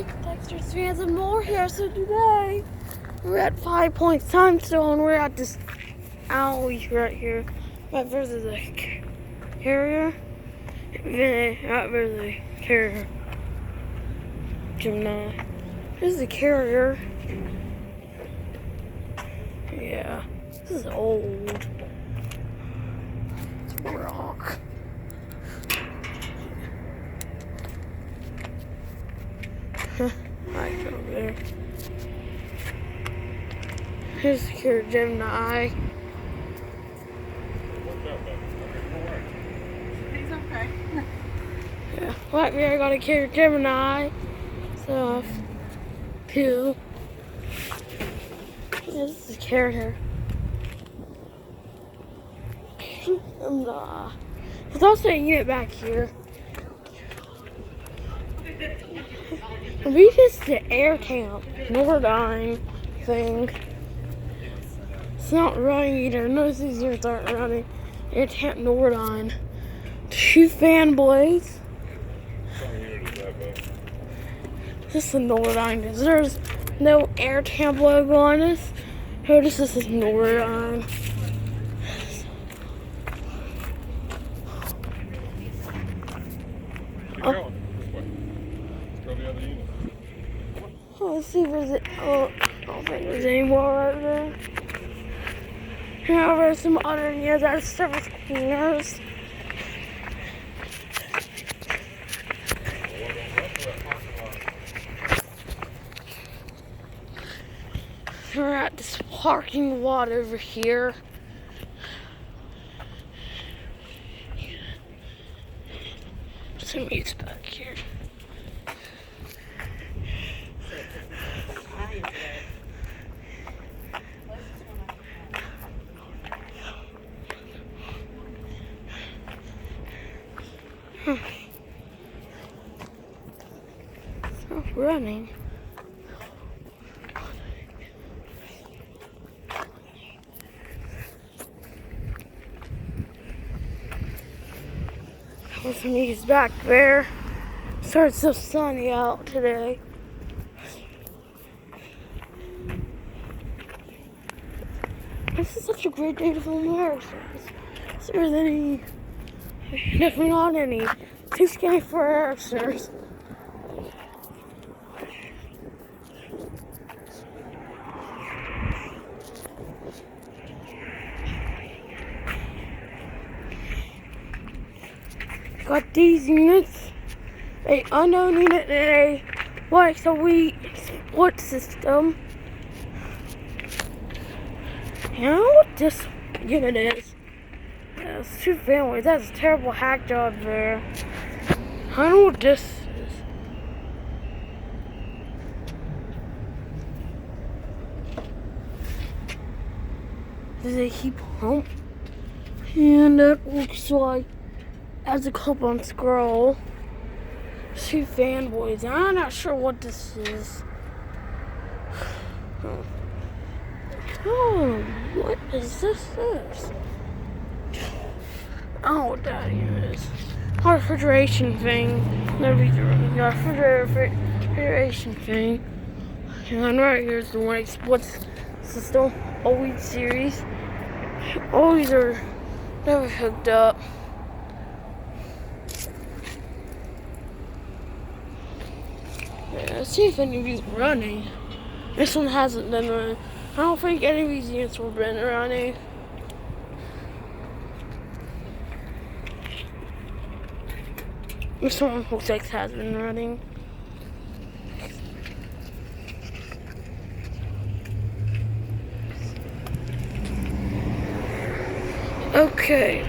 Alright, Dexter's fans and more here. So today we're at 5 Points Timestone. We're at this alley right here. Right versus the carrier. Not really carrier. Gemini. Here's the carrier. Yeah, this is old. It's rock. Right over there. Here's the carrier Gemini. He's okay. Yeah, right here I got a carrier Gemini. So, two. This is a carrier. And there's also a unit back here. We just the air camp, Nordine thing. It's not running either. None of these units aren't running. Air camp Nordine. 2 fanboys. This is Nordine. There's no air camp logo on this. Oh, this is Nordine. Oh. Go the other unit. Oh, let's see, where's it? Oh, I don't think there's any more right there. Now there's some other units that are service cleaners. We're at this parking lot over here. Some meats back here. It's not running. Some meats back there. Sorry it's so sunny out today. This is such a great day to film Americans. There's any, definitely not any. Too skinny for Ericsoners. Got these units, a unknown unit and a like a wheat split system. You know what this unit is? Yeah, it's 2 families. That's a terrible hack job there. I don't know what this is. Does it keep home? And that looks like as a clip on scroll. 2 fanboys. I'm not sure what this is. Oh, what is this? Oh, what that is. A refrigeration thing. No refrigeration thing. And right here's the one sports system. Always series. Always are never hooked up. Yeah, let's see if any of these are running. This one hasn't been running. I don't think any of these units have been running. This one looks like it has been running. Okay,